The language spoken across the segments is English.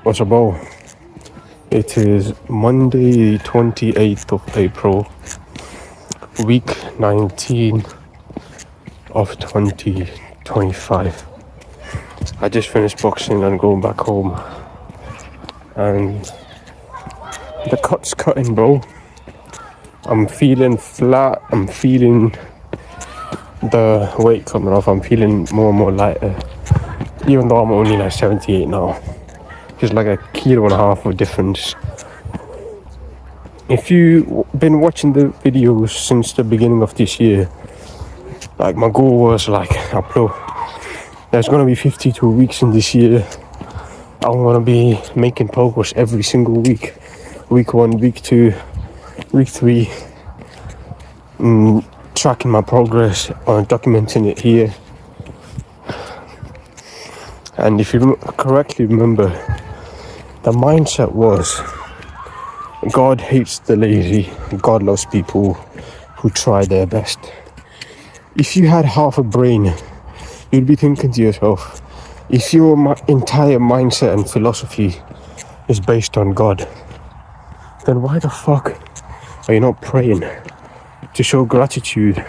What's about? It is Monday, 28th of April, week 19 of 2025. I just finished boxing and going back home, and the cut's cutting, bro. I'm feeling flat. I'm feeling the weight coming off. I'm feeling more and more lighter, even though I'm only like 78 now. Just like a kilo and a half of difference. If you've been watching the videos since the beginning of this year, like my goal was like upload. There's gonna be 52 weeks in this year. I'm gonna be making progress every single week. Week 1, week 2, week 3. Tracking my progress, documenting it here. And if you correctly remember, the mindset was God hates the lazy, God loves people who try their best. If you had half a brain, you'd be thinking to yourself, if your entire mindset and philosophy is based on God, then why the fuck are you not praying to show gratitude?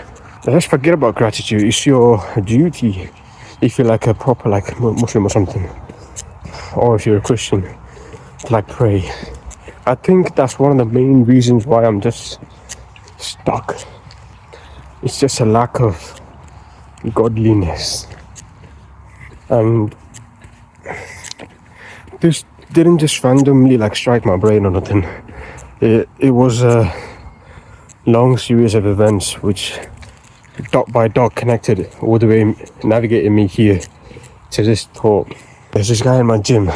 Let's forget about gratitude. It's your duty if you're like a proper like Muslim or something, or if you're a Christian, to like pray. I think that's one of the main reasons why I'm just stuck. It's just a lack of godliness. And this didn't just randomly like strike my brain or nothing. It was a long series of events which dot by dot connected all the way, navigating me here to this thought. There's this guy in my gym.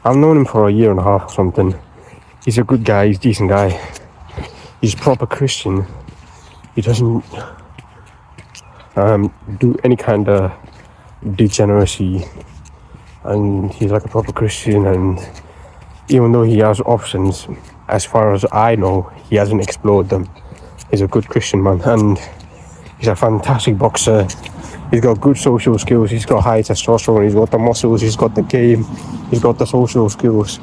I've known him for a year and a half or something. He's a good guy, he's a decent guy. He's proper Christian. He doesn't do any kind of degeneracy, and he's like a proper Christian, and even though he has options, as far as I know, he hasn't explored them. He's a good Christian man, and he's a fantastic boxer. He's got good social skills, he's got high testosterone, he's got the muscles, he's got the game, he's got the social skills,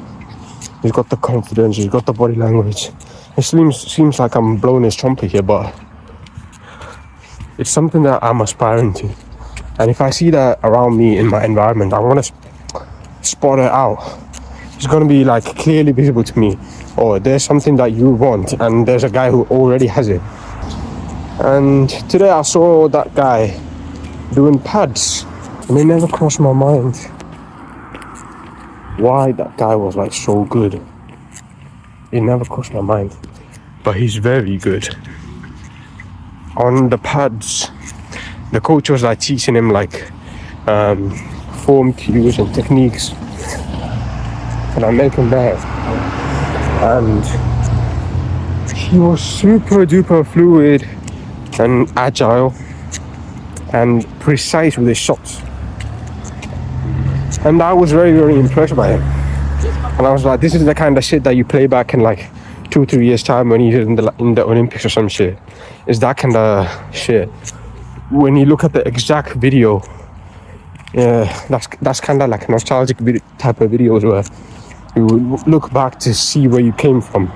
he's got the confidence, he's got the body language. It seems like I'm blowing his trumpet here, but it's something that I'm aspiring to. And if I see that around me in my environment, I want to spot it out. It's going to be like clearly visible to me. Oh, there's something that you want, and there's a guy who already has it. And today I saw that guy doing pads, and it never crossed my mind why that guy was like so good. It never crossed my mind, but he's very good. On the pads, the coach was like teaching him like form cues and techniques, and I met him there, and he was super duper fluid and agile and precise with his shots, and I was very, very impressed by him. And I was like, this is the kind of shit that you play back in like 2-3 years time when he's in the Olympics or some shit. It's that kind of shit. When you look at the exact video, that's kind of like nostalgic type of videos where you look back to see where you came from.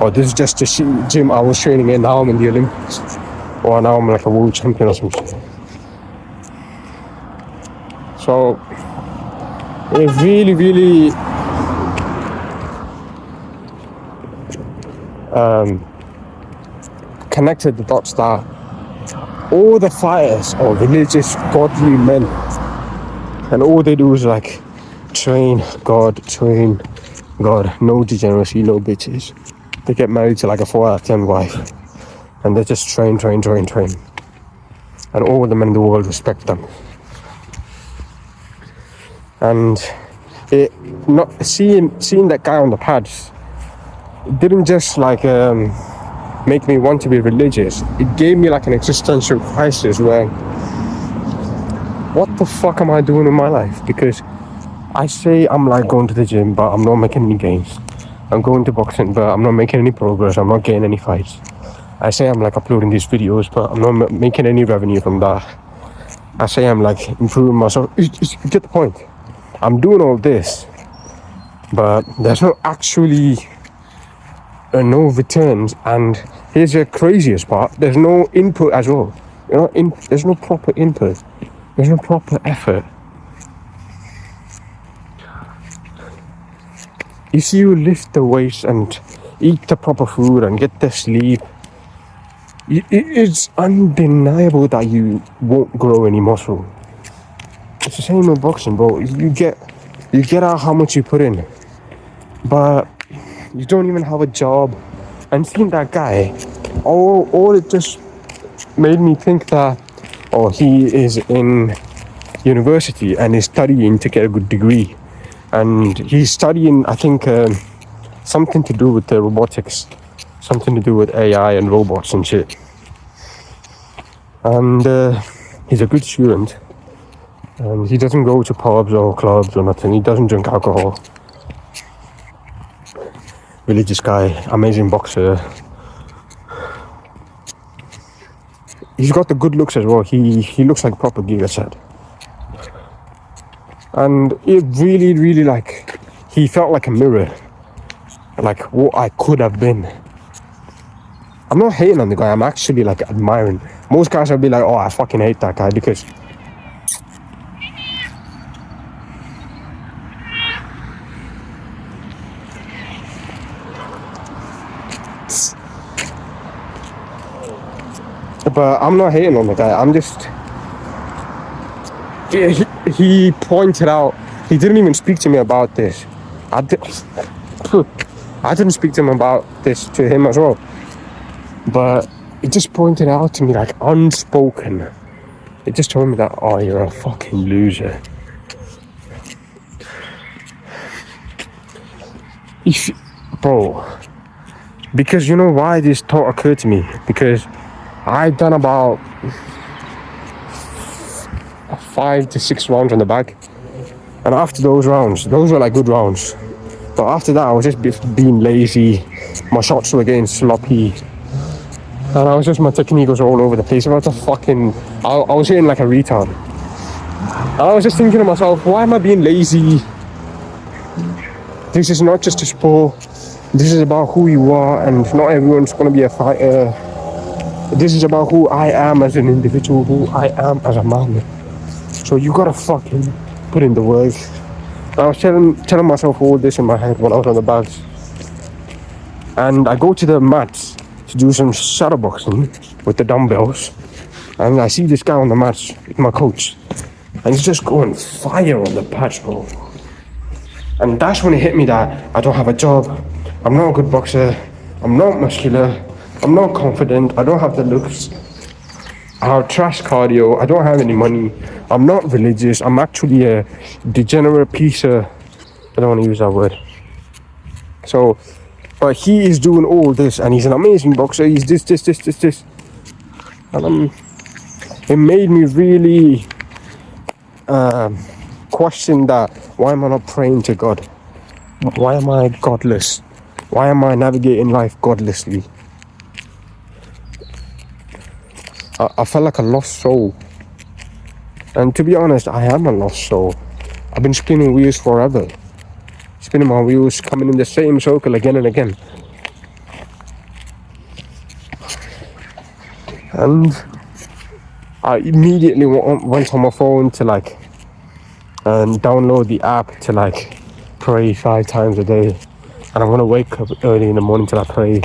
Or this is just the gym I was training in, now I'm in the Olympics. Or now I'm like a world champion or some shit. So it really, really connected the dots that all the fighters are religious, godly men, and all they do is like train God, no degeneracy, no bitches. They get married to like a 4 out of 10 wife, and they just train, and all the men in the world respect them. And it not seeing that guy on the pads, it didn't just like make me want to be religious. It gave me like an existential crisis where, what the fuck am I doing in my life? Because I say I'm like going to the gym, but I'm not making any gains. I'm going to boxing, but I'm not making any progress. I'm not getting any fights. I say I'm like uploading these videos, but I'm not making any revenue from that. I say I'm like improving myself. You get the point. I'm doing all this, but there's no actually no returns. And here's the craziest part: there's no input as well. There's no proper input. There's no proper effort. If you lift the weights and eat the proper food and get the sleep, it's undeniable that you won't grow any muscle. It's the same with boxing, bro. You get out how much you put in, but you don't even have a job. And seeing that guy, all it just made me think that, he is in university and is studying to get a good degree, and he's studying, I think, something to do with the robotics, something to do with AI and robots and shit. And he's a good student, and he doesn't go to pubs or clubs or nothing. He doesn't drink alcohol. Religious guy, amazing boxer. He's got the good looks as well. He looks like proper Giga Chad. And it really, really, like, he felt like a mirror, like what I could have been. I'm not hating on the guy, I'm actually like admiring. Most guys would be like, I fucking hate that guy because but I'm not hating on the guy. I'm just, he pointed out, he didn't even speak to me about this. I didn't speak to him about this to him as well, but it just pointed out to me, like, unspoken. It just told me that, you're a fucking loser. Bro, because you know why this thought occurred to me? Because I've done about 5 to 6 rounds on the bag, and after those rounds, those were like good rounds, but after that I was just being lazy. My shots were getting sloppy, and my technique was all over the place. I was hitting like a retard, and I was just thinking to myself, why am I being lazy? This is not just a sport. This is about who you are, and not everyone's going to be a fighter. This is about who I am as an individual, who I am as a man. So you gotta fucking put in the work. I was telling myself all this in my head when I was on the bags. And I go to the mats to do some shadow boxing with the dumbbells. And I see this guy on the mats with my coach. And he's just going fire on the pads, bro. And that's when it hit me that I don't have a job. I'm not a good boxer. I'm not muscular. I'm not confident. I don't have the looks. I have trash cardio. I don't have any money. I'm not religious. I'm actually a degenerate piece of... I don't want to use that word. So, but he is doing all this, and he's an amazing boxer. He's this. And it made me really question that. Why am I not praying to God? Why am I godless? Why am I navigating life godlessly? I felt like a lost soul. And to be honest, I am a lost soul. I've been spinning wheels forever. Spinning my wheels, coming in the same circle again and again. And I immediately went on my phone to download the app to pray 5 times a day. And I'm gonna wake up early in the morning till I pray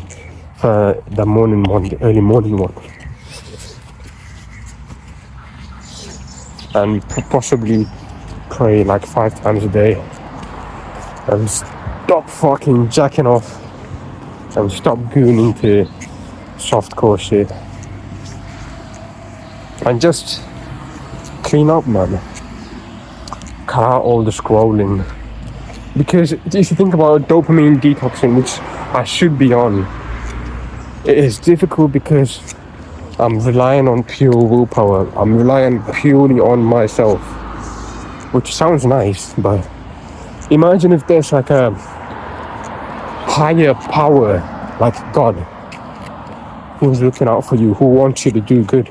for the early morning one. And possibly pray 5 times a day. And stop fucking jacking off. And stop gooning to softcore shit. And just clean up, man. Cut out all the scrolling. Because if you think about dopamine detoxing, which I should be on, it is difficult because I'm relying on pure willpower. I'm relying purely on myself, which sounds nice, but imagine if there's a higher power like God who's looking out for you, who wants you to do good.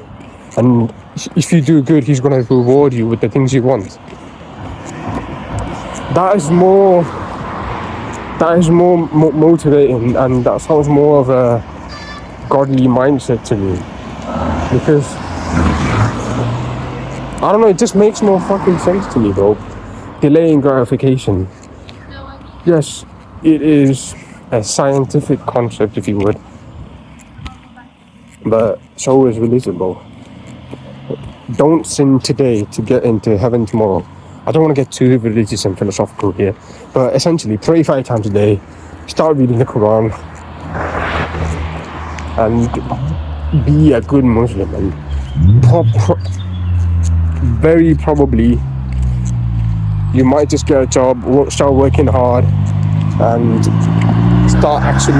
And if you do good, he's going to reward you with the things you want. That is more that is more motivating, and that sounds more of a godly mindset to me, because I don't know, it just makes more fucking sense to me, bro. Delaying gratification. Yes, it is a scientific concept, if you would, but so is religion, bro. Don't sin today to get into heaven tomorrow. I don't want to get too religious and philosophical here, but essentially, pray 5 times a day, start reading the Quran, and be a good Muslim, and very probably you might just get a job, start working hard, and start actually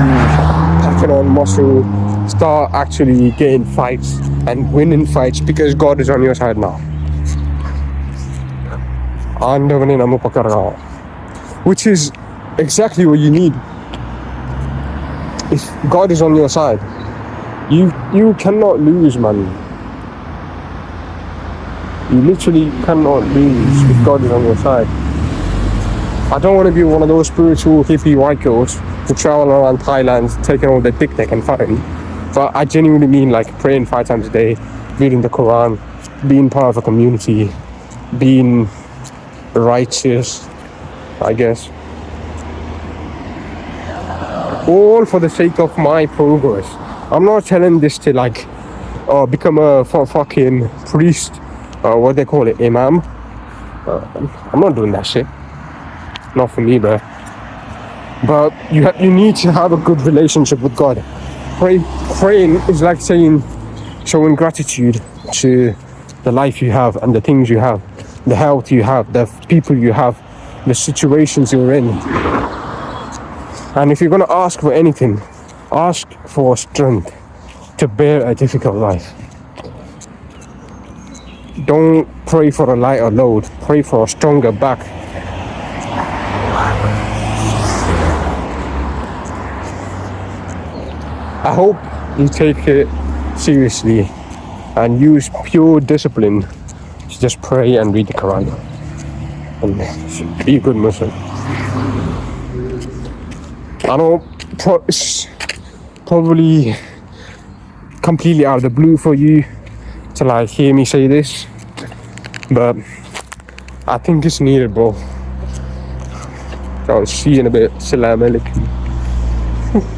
packing on muscle, start actually getting fights and winning fights, because God is on your side now. Which is exactly what you need. If God is on your side, you cannot lose, man. You literally cannot lose if God is on your side. I don't want to be one of those spiritual hippie white girls who travel around Thailand taking all the dick they can find. But I genuinely mean like praying 5 times a day, reading the Quran, being part of a community, being righteous, I guess. All for the sake of my progress. I'm not telling this to like become a fucking priest, what they call it, imam. I'm not doing that shit. Not for me, bro. But you need to have a good relationship with God. Praying is like showing gratitude to the life you have and the things you have, the health you have, the people you have, the situations you're in. And if you're gonna ask for anything, ask for strength to bear a difficult life. Don't pray for a lighter load, pray for a stronger back. I hope you take it seriously and use pure discipline to just pray and read the Quran and be a good Muslim. I know it's probably completely out of the blue for you to like hear me say this, but I think it's needed, bro. So I'll see you in a bit. Assalamu alaikum.